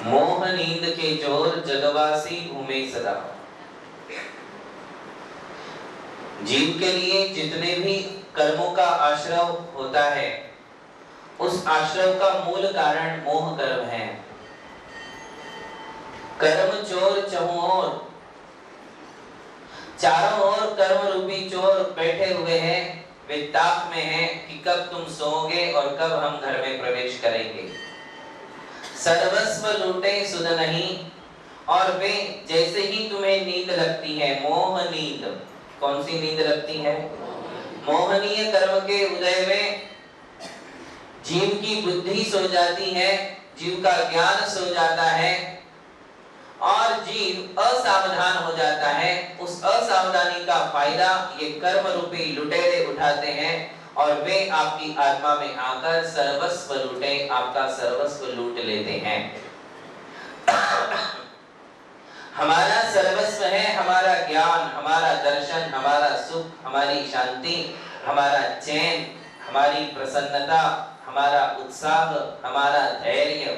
मोह नींद के चोर जगवासी घूमे सदा। जीव के लिए जितने भी कर्मों का आश्रव होता है, उस आश्रव का मूल कारण मोह कर्म है। कर्म चोर चहुं ओर, चारों ओर कर्म रूपी चोर बैठे हुए हैं, वे ताक में हैं कि कब तुम सोओगे और कब हम घर में प्रवेश करेंगे। सर्वस्व लूटे सुध नहीं, और वे जैसे ही तुम्हें नींद लगती है, मोह नींद, कौन सी नींद लगती है? मोहनीय कर्म के उदय में जीव की बुद्धि सो जाती है, जीव का ज्ञान सो जाता है और जीव असावधान हो जाता है। उस असावधानी का फायदा ये कर्म रूपी लुटेरे उठाते हैं और वे आपकी आत्मा में आकर सर्वस्व लूटे, आपका सर्वस्व लूट लेते हैं। हमारा सर्वस्व है हमारा ज्ञान, हमारा दर्शन, हमारा सुख, हमारी शांति, हमारा चैन, हमारी प्रसन्नता, हमारा उत्साह, हमारा धैर्य,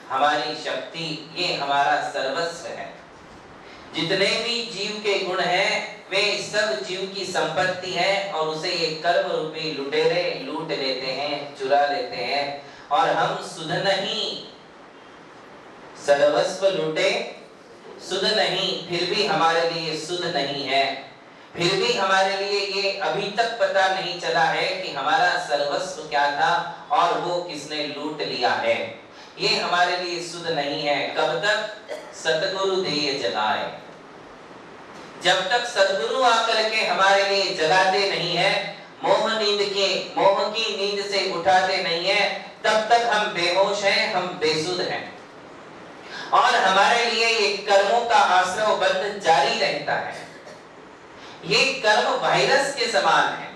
हमारी शक्ति, ये हमारा सर्वस्व है। जितने भी जीव के गुण हैं, वे सब जीव की संपत्ति है और उसे ये कर्म रूपी लुटेरे लूट लेते हैं, चुरा लेते हैं। और हम सुध नहीं, सर्वस्व लूटे सुध नहीं, फिर भी हमारे लिए सुध नहीं है। फिर भी हमारे लिए ये अभी तक पता नहीं चला है कि हमारा सर्वस्व क्या था और वो किसने लूट लिया है। ये हमारे लिए सुध नहीं है। कब तक? सतगुरु देय जगाए। जब तक सतगुरु आकर के हमारे लिए जगाते नहीं है, मोह की नींद से उठाते नहीं है, तब तक हम बेहोश हैं, हम बेसुध हैं और हमारे लिए ये कर्मों का आश्रव बंध जारी रहता है। ये कर्म वायरस के समान है।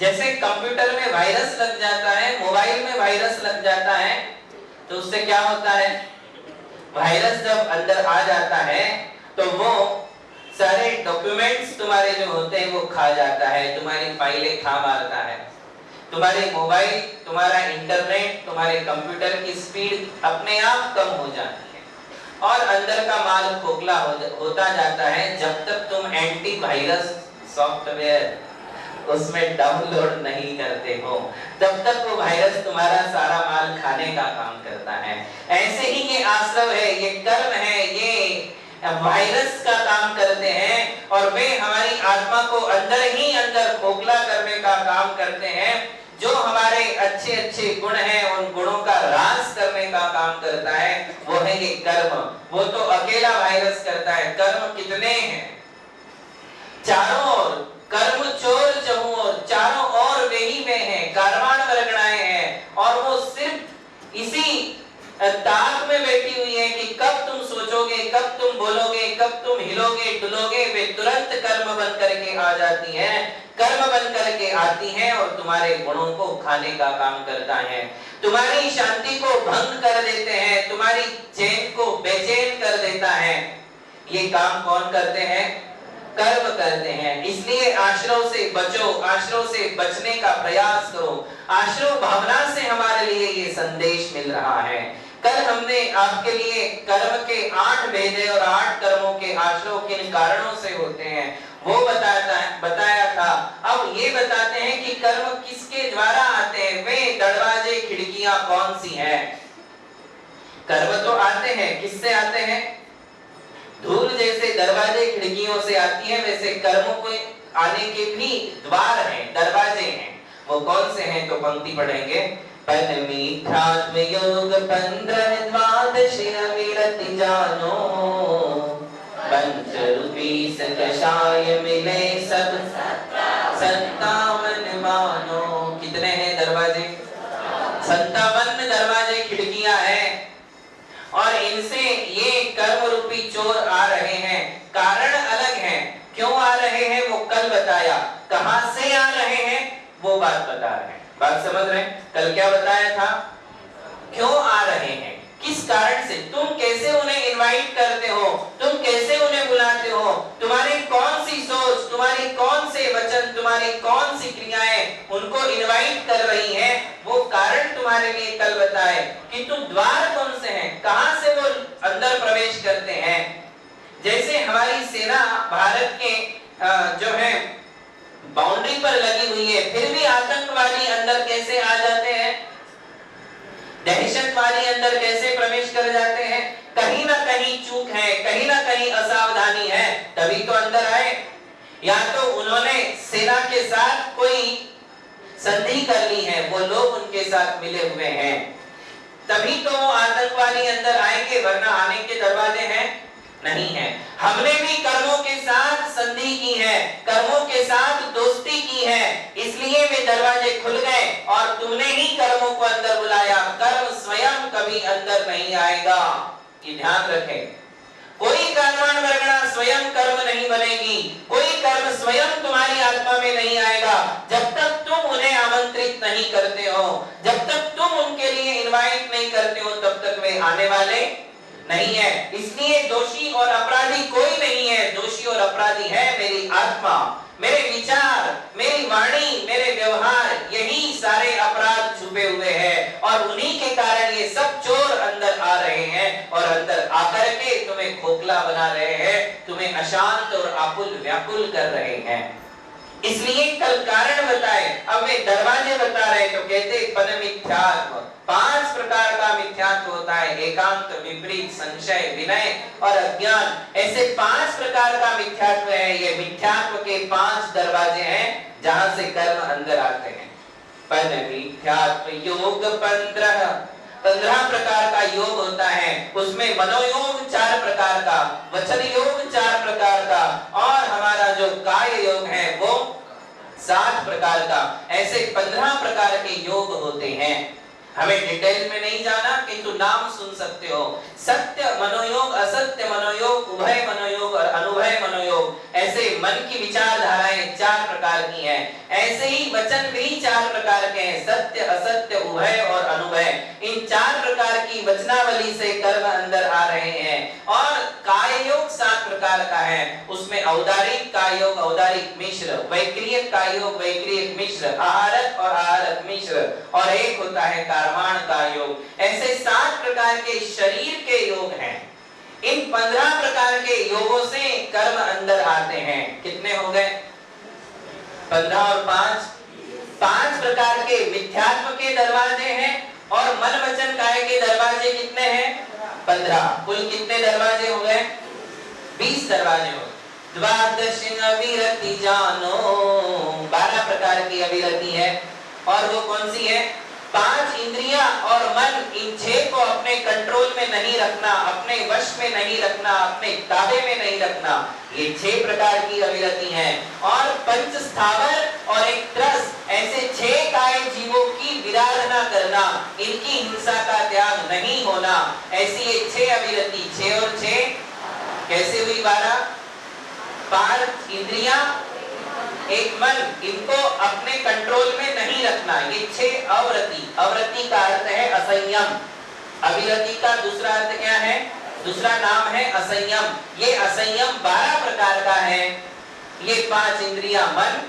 जैसे कंप्यूटर में वायरस लग जाता है, मोबाइल में वायरस लग जाता है, तो उससे क्या होता है? वायरस जब अंदर आ जाता है तो वो सारे डॉक्यूमेंट्स तुम्हारे जो होते हैं वो खा जाता है, तुम्हारी फाइलें खा मारता है। तुम्हारे मोबाइल, तुम्हारा इंटरनेट, तुम्हारे कंप्यूटर की स्पीड अपने आप कम हो जाती है और अंदर का माल खोखला होता जाता है। जब तक तुम एंटीवायरस सॉफ्टवेयर उसमें डाउनलोड नहीं करते हो, तब तक वो वायरस तुम्हारा सारा माल खाने का काम करता है। ऐसे ही ये आश्रव है, ये कर्म है, ये वायरस का काम करते हैं और वे हमारी आत्मा को अंदर ही अंदर खोखला करने का काम करते हैं। जो हमारे अच्छे अच्छे गुण हैं, उन गुणों का ह्रास करने का काम करता है, वो है ये कर्म। वो तो अकेला वायरस करता है। कर्म कितने हैं? चारों ओर कर्म चोर चहुं ओर, चारों ओर वे ही में है, कारवान वर्गणाएं हैं और वो सिर्फ इसी ताक में बैठी हुई है कि कब तुम सोचोगे, कब तुम बोलोगे, कब तुम हिलोगे डुलोगे। वे तुरंत कर्म बन करके आ जाती हैं, कर्म बन करके आती हैं और तुम्हारे गुणों को खाने का काम करता है, तुम्हारी शांति को भंग कर देते हैं, तुम्हारी चैन को बेचैन कर देता है। ये काम कौन करते हैं? कर्म करते हैं। इसलिए आश्रव से बचो, आश्रव से बचने का प्रयास करो। आश्रव भावना से हमारे लिए ये संदेश मिल रहा है। कल हमने आपके लिए कर्म के 8 भेदे और 8 कर्मों के आश्रव किन कारणों से होते हैं वो बताया था। अब ये बताते हैं कि कर्म किसके द्वारा आते हैं, वे दरवाजे खिड़कियां कौन सी हैं। कर्म तो आते हैं, किससे आते हैं? धूल जैसे दरवाजे खिड़कियों से आती है, वैसे कर्मों को आने के भी द्वार हैं, दरवाजे हैं। वो कौन से हैं? तो पंक्ति पढ़ेंगे। परमिथ्यात्म योग 15 द्वादश अविरति जानो, पंच रूपी सकषाय मिले सब 57 मानो। कितने हैं दरवाजे? 57 दरवाजे खिड़कियां हैं और इनसे ये कर्म रूपी चोर आ रहे हैं। कारण अलग है, क्यों आ रहे हैं वो कल बताया, कहां से आ रहे हैं वो बात बता रहे हैं। बात समझ रहे हैं? कल क्या बताया था? क्यों आ रहे हैं, किस कारण से, तुम कैसे उन्हें इनवाइट करते हो, तुम कैसे उन्हें बुलाते हो, तुम्हारी कौन सी सोच, तुम्हारी कौन से वचन, तुम्हारी कौन सी क्रियाएं उनको इनवाइट कर रही हैं, वो कारण तुम्हारे लिए कल बताए कि तुम द्वार कौन से हैं। फिर भी आतंकवादी अंदर कैसे आ जाते हैं, दहशतवादी अंदर कैसे प्रवेश कर जाते हैं? कहीं ना कहीं चूक है, कहीं ना कहीं असावधानी है, तभी तो अंदर आए। या तो उन्होंने सेना के साथ कोई संधि कर ली है, वो लोग उनके साथ मिले हुए हैं, तभी तो वो आतंकवादी अंदर आएंगे, वरना आने के दरवाजे हैं नहीं है। हमने भी कर्मों के साथ संधि की है, कर्मों के साथ दोस्ती की है, इसलिए वे दरवाजे खुल गए और तुमने ही कर्मों को अंदर बुलाया। कर्म स्वयं कभी अंदर नहीं आएगा, ये ध्यान रखें। कोई कर्मण वर्गणा स्वयं कर्म नहीं बनेगी, कोई कर्म स्वयं तुम्हारी आत्मा में नहीं आएगा जब तक तुम उन्हें आमंत्रित नहीं करते हो, जब तक तुम उनके लिए इनवाइट नहीं करते हो, तब तक वे आने वाले नहीं है। इसलिए दोषी और अपराधी कोई नहीं है, दोषी और अपराधी है मेरी आत्मा, मेरे विचार, मेरी वाणी, मेरे व्यवहार, यही सारे अपराध छुपे हुए हैं और उन्हीं के कारण ये सब चोर अंदर आ रहे हैं और अंदर आकर के तुम्हें खोखला बना रहे हैं, तुम्हें अशांत और आकुल व्याकुल कर रहे हैं। इसलिए कल कारण बताए, अब वे दरवाजे बता रहे, तो कहते पन मिथ्यात्व, 5 प्रकार का मिथ्यात्व होता है, एकांत, विपरीत, संशय, विनय और अज्ञान, ऐसे 5 प्रकार का मिथ्यात्व है। ये मिथ्यात्व के 5 दरवाजे हैं जहां से कर्म अंदर आते हैं। पन मिथ्यात्व योग 15 प्रकार का योग होता है, उसमें मनोयोग 4 प्रकार का, वचन योग 4 प्रकार का और हमारा जो काय योग है वो 7 प्रकार का, ऐसे 15 प्रकार के योग होते हैं। हमें डिटेल में नहीं जाना, किंतु नाम सुन सकते हो। सत्य मनोयोग, असत्य मनोयोग, उभय मनोयोग और अनुभय मनोयोग, ऐसे मन की विचारधाराएं 4 प्रकार की हैं। ऐसे ही वचन भी 4 प्रकार के हैं, सत्य, असत्य, उभय और अनुभय। इन 4 प्रकार की वचनावली से कर्म अंदर आ रहे हैं। और काय योग 7 प्रकार का है, उसमें औदारिक काय योग, औदारिक मिश्र, वैक्रियक काय योग, वैक्रियक मिश्र, आहारक और आहारक मिश्र, और एक होता है कर्माण का योग। ऐसे 7 प्रकार के शरीर के योग हैं। इन 15 प्रकार के योगों से कर्म अंदर आते हैं। कितने हो गए? 15 और 5 प्रकार के मिथ्यात्व के दरवाजे हैं और मन वचन काय के दरवाजे कितने हैं? 15। कुल कितने दरवाजे हो गए? 20 दरवाजे हो गए। द्वादश अविरति जानो, 12 प्रकार की अविरति है। और वो कौन सी है? 5 इंद्रियां और मन, इन 6 को अपने कंट्रोल में नहीं रखना, अपने वश में नहीं रखना, अपने ताबे में नहीं रखना, ये 6 प्रकार की अविरति हैं। और पंच स्थावर और एक त्रस, ऐसे 6 काय जीवों की विराधना करना, इनकी हिंसा का त्याग नहीं होना, ऐसी ये 6 अविरति। 6 और 6 कैसे हुई? 12। 5 इंद्रियां, एक मन, इनको अपने कंट्रोल में नहीं रखना, ये 6 अवरति। अवरति का अर्थ है असंयम। अविरति का दूसरा अर्थ क्या है? दूसरा नाम है असंयम। ये असंयम 12 प्रकार का है। ये 5 इंद्रियां, मन,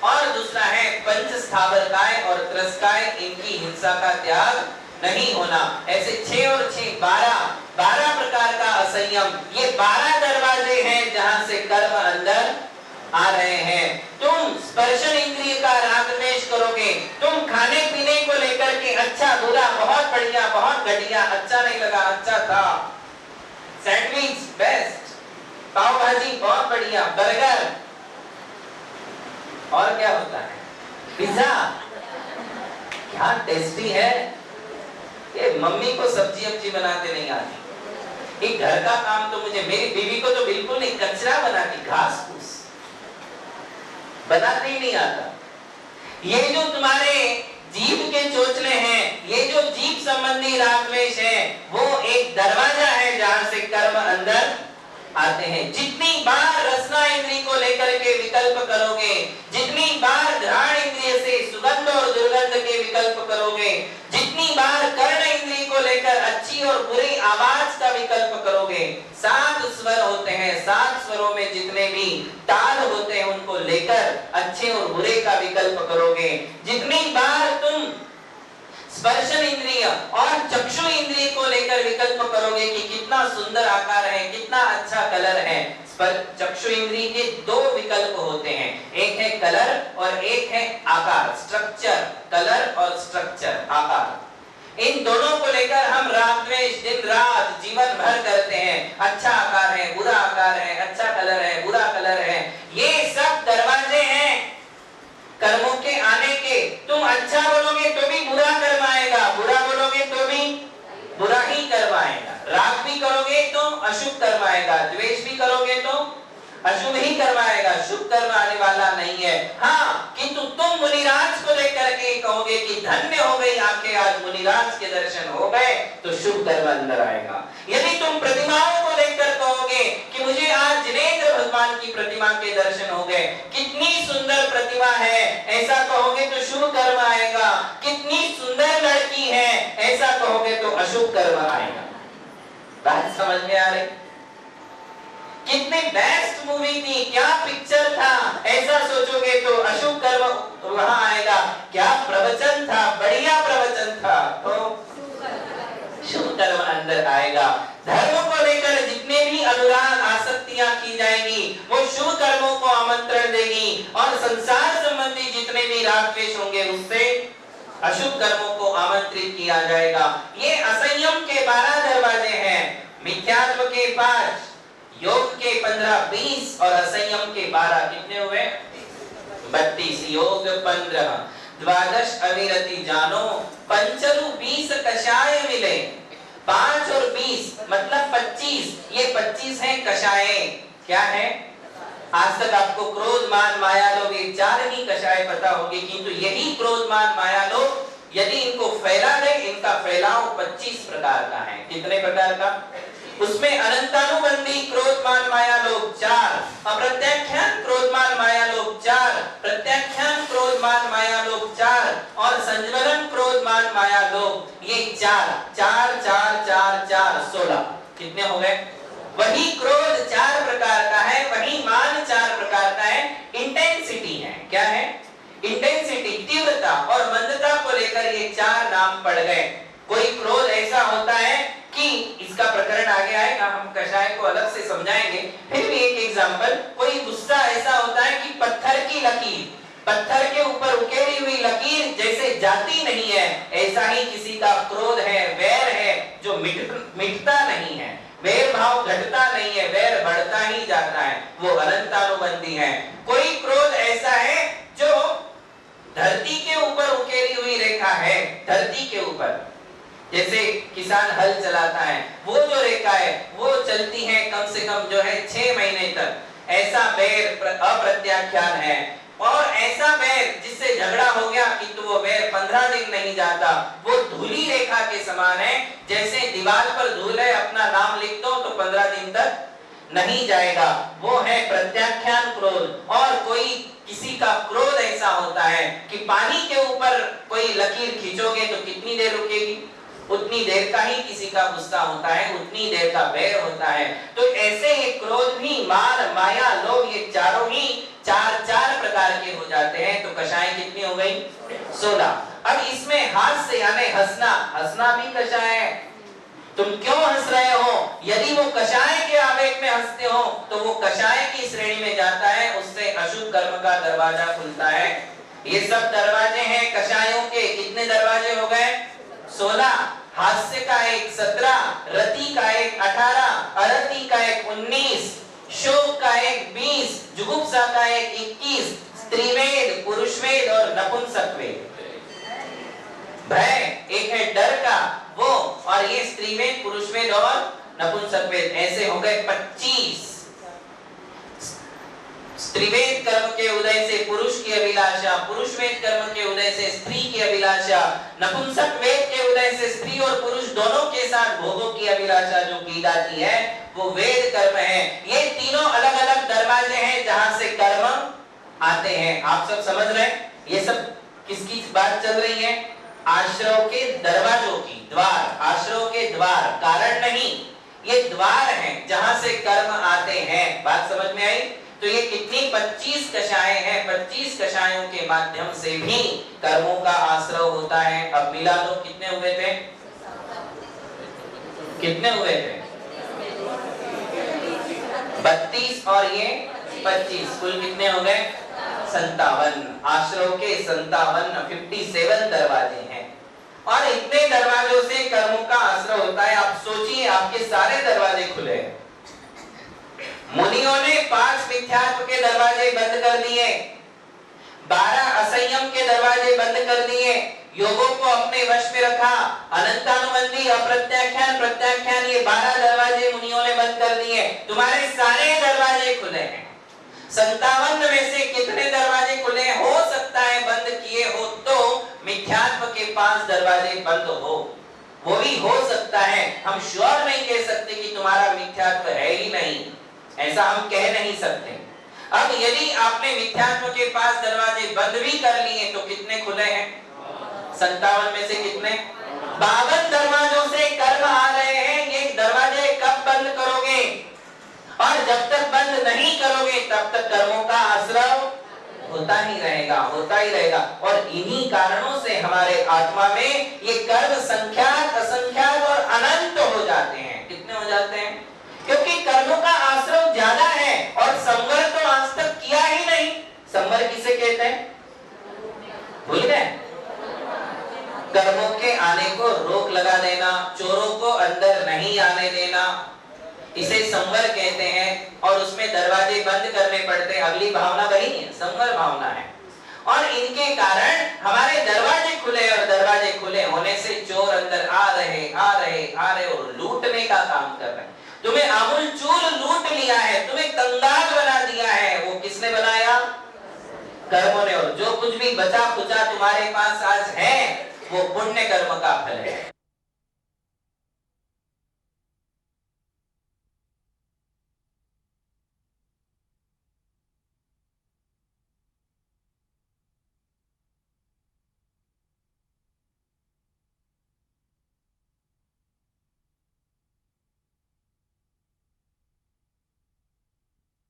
और दूसरा है पंच स्थावर काय और त्रस्काय, इनकी हिंसा का त्याग नहीं होना। ऐसे 6 और 6 12 प्रकार का असंयम। ये 12 दरवाजे हैं जहां से कर्म अंदर आ रहे हैं। तुम स्पर्शन इंद्रिय का राग द्वेष करोगे, तुम खाने पीने को लेकर के अच्छा बुरा, बहुत बढ़िया, बहुत घटिया, अच्छा नहीं लगा, अच्छा था, सैंडविच बेस्ट, पाव भाजी बहुत बढ़िया, बर्गर, और क्या होता है, पिज्जा क्या टेस्टी है। ये मम्मी को सब्जी अब्जी बनाते नहीं आती, एक घर का काम तो मुझे, मेरी बीवी को तो बिल्कुल नहीं, कचरा बनाती, घास फूस बनाते ही नहीं आता। ये जो तुम्हारे जीव के चोचले हैं, ये जो जीव संबंधी राग द्वेष है, वो एक दरवाजा है जहां से कर्म अंदर आते हैं। जितनी बार रसना इंद्रिय को लेकर के विकल्प करोगे, जितनी बार घ्राण इंद्रिय से सुगंध और दुर्गंध के विकल्प करोगे, जितनी बार कर्ण इंद्रिय को लेकर अच्छी और बुरी आवाज का विकल्प करोगे, 7 स्वर होते हैं, 7 स्वरों में जितने भी ताल होते हैं उनको लेकर अच्छे और बुरे का विकल्प करोगे, जितनी बार तुम स्पर्शन इंद्रिय और चक्षु इंद्रिय को लेकर विकल्प करोगे कि कितना सुंदर आकार है, कितना अच्छा कलर है, चक्षु इंद्रिय के दो विकल्प होते हैं, एक है कलर और एक है आकार, स्ट्रक्चर। कलर और स्ट्रक्चर, आकार। इन दोनों को लेकर हम राग द्वेष दिन रात जीवन भर करते हैं। अच्छा आकार है, बुरा आकार है, अच्छा कलर है, बुरा कलर है। ये सब दरवाजे हैं कर्मों के आने के। तुम अच्छा बोलोगे तो भी बुरा कर्म आएगा, बुरा बोलोगे तो भी बुरा ही कर्म आएगा। राग भी करोगे तो अशुभ कर्म आएगा, द्वेष भी करोगे तो अशुभ ही कर्म आएगा, शुभ कर्म आने वाला नहीं है। हाँ, किंतु तुम मुनिराज को लेकर के कहोगे कि धन्य हो गई आंखें, आज मुनिराज के दर्शन हो गए, तो शुभ कर्म अंदर आएगा। यदि तुम प्रतिमाओं को लेकर कहोगे कि मुझे आज जिनेंद्र भगवान की प्रतिमा के दर्शन हो गए, कितनी सुंदर प्रतिमा है, ऐसा कहोगे तो शुभ कर्म आएगा। कितनी सुंदर लड़की है, ऐसा कहोगे तो अशुभ कर्म आएगा। बात समझ में आ रही? कितनी बेस्ट मूवी थी, क्या पिक्चर था, ऐसा सोचोगे तो अशुभ कर्म वहां आएगा। क्या प्रवचन था, बढ़िया प्रवचन था, तो शुभ कर्म अंदर आएगा। धर्म को लेकर जितने भी अनुराग आसक्तियां की जाएंगी वो शुभ कर्मों को आमंत्रण देगी, और संसार संबंधी जितने भी राग द्वेष होंगे उससे अशुभ कर्मों को आमंत्रित किया जाएगा। ये असंयम के 12 दरवाजे हैं, मिथ्यात्व के 5, योग के 15, 20 और असंयम के 12। कितने हुए? 32। योग 15, द्वादश अविरति जानो, पंचरु 20 कषाय मिले। 5 और 20 मतलब 25। ये 25 है कषाय। क्या है? आज तक आपको क्रोध मान माया लोभ ये 4 ही कषाय पता होंगे, किंतु यही क्रोध मान माया लोभ यदि इनको फैला दे, इनका फैलाव 25 प्रकार का है। कितने प्रकार का? उसमें अनंतानुबंधी क्रोध मान माया लोभ 4, अप्रत्याख्यान क्रोध मान माया लोभ 4, प्रत्याख्यान क्रोध मान माया लोभ 4 और संजमरण क्रोध मान माया लोभ, ये 4 4 4 4 4 16। कितने हो गए? वही क्रोध 4 प्रकार का है, वही मान 4 प्रकार का है। इंटेंसिटी है, क्या है? इंटेंसिटी, तीव्रता और मंदता को लेकर ये 4 नाम पड़ गए। कोई क्रोध ऐसा होता है कि इसका प्रकरण आगे आएगा, हम कषाय को अलग से समझाएंगे। फिर भी एक एग्जांपल, कोई गुस्सा ऐसा होता है कि पत्थर की लकीर, पत्थर के ऊपर उकेरी हुई लकीर जैसे जाती नहीं है, ऐसा ही किसी का क्रोध है, वैर है, जो मिटता नहीं है, वैर भाव घटता नहीं है, वैर बढ़ता ही जाता है, वो अनंतानुबंधी है। कोई क्रोध ऐसा है जो धरती के ऊपर उकेरी हुई रेखा है, धरती के ऊपर जैसे किसान हल चलाता है, वो जो रेखा है वो चलती है कम से कम जो है 6 महीने तक। ऐसा वैर अप्रत्याख्यान है। और ऐसा वैर जिससे झगड़ा हो गया किंतु वो वैर 15 दिन नहीं जाता, वो धूली रेखा के समान है। जैसे दीवार पर धूल है, अपना नाम लिख दो तो 15 दिन तक नहीं जाएगा, वो है प्रत्याख्यान क्रोध। और कोई किसी का क्रोध ऐसा होता है कि पानी के ऊपर कोई लकीर खींचोगे तो कितनी देर रुकेगी, उतनी देर का ही किसी का गुस्सा होता है, उतनी देर का वैर होता है। तो ऐसे ये क्रोध भी, मान माया लोभ, ये चारों ही 4 प्रकार के हो जाते हैं। तो कषाय कितनी हो गई? 16। अब इसमें हास्य यानी हंसना, हंसना भी कषाय है। तुम क्यों हंस रहे हो? यदि वो कषाय के आवेग में हंसते हो तो वो कषाय की श्रेणी में जाता है, उससे अशुभ कर्म का दरवाजा खुलता है। ये सब दरवाजे हैं कषायों के। कितने दरवाजे हो गए? 16। हास्य का एक 17, रति का एक 18, अरति का एक 19, शोक का एक 20, जुगुप्सा का एक 21, स्त्रीवेद, पुरुषवेद और नपुंसकवेद। भय एक है डर का वो, और ये स्त्रीवेद, पुरुषवेद और नपुंसकवेद, ऐसे हो गए 25। स्त्रीवेद कर्म के उदय से पुरुष की अभिलाषा, पुरुषवेद कर्म के उदय से स्त्री की अभिलाषा, नपुंसक वेद के उदय से स्त्री और पुरुष दोनों के साथ भोगों की अभिलाषा जो की जाती है वो वेद कर्म है। ये तीनों अलग अलग दरवाजे हैं जहां से कर्म आते हैं। आप सब समझ रहे हैं? ये सब किसकी बात चल रही है? आश्रव के दरवाजों की, द्वार, आश्रव के द्वार, कारण नहीं, ये द्वार हैं जहां से कर्म आते हैं। बात समझ में आई? तो ये कितनी 25 कषाय हैं। 25 कषायों के माध्यम से भी कर्मों का आश्रव होता है। अब मिला लो, कितने हुए थे? कितने हुए थे? 32 और ये 25, कुल कितने हो गए? 57। आश्रव के 57 दरवाजे हैं। और इतने दरवाजों से कर्मों का आश्रय होता है। आप सोचिए, आपके सारे दरवाजे खुले। मुनियों ने 5 मिथ्यात्व के दरवाजे बंद कर दिए, 12 असंयम के दरवाजे बंद कर दिए, योगों को अपने वश में रखा, अनंतानुबंधी, अप्रत्याख्यान, प्रत्याख्यान, ये 12 दरवाजे मुनियों ने बंद कर दिए। तुम्हारे सारे दरवाजे खुले हैं। 57 में से कितने दरवाजे खुले? हो सकता है बंद किए हो तो मिथ्यात्व के 5 दरवाजे बंद हो, वो भी हो सकता है। हम श्योर नहीं कह सकते कि तुम्हारा मिथ्यात्व है ही नहीं, ऐसा हम कह नहीं सकते। अब यदि आपने मिथ्यात्व के 5 दरवाजे बंद भी कर लिए तो कितने खुले हैं? 57 में से कितने? 52 दरवाजों से कर्म आ रहे हैं। ये दरवाजे कब बंद करोगे? और जब तक बंद नहीं करोगे तब तक कर्मों का आश्रय होता ही रहेगा, होता ही रहेगा। और इन्हीं कारणों से हमारे आत्मा में ये कर्म संख्यात, असंख्यात और अनंत हो जाते हैं। कितने हो जाते हैं? क्योंकि कर्मों का आश्रय ज्यादा है और संवर तो आज तक किया ही नहीं। संवर किसे कहते हैं? भूल गए? कर्मों के आने को रोक लगा देना, चोरों को अंदर नहीं आने देना, इसे संवर कहते हैं। और उसमें दरवाजे बंद करने पड़ते हैं। अगली भावना वही है, संवर भावना है। और इनके कारण हमारे दरवाजे खुले, और दरवाजे खुले होने से चोर अंदर आ रहे और लूटने का काम कर रहे हैं। तुम्हें आमूल चूर लूट लिया है, तुम्हें कंगाल बना दिया है। वो किसने बनाया? कर्मों ने। और जो कुछ भी बचा खुचा तुम्हारे पास आज है वो पुण्य कर्म का फल है।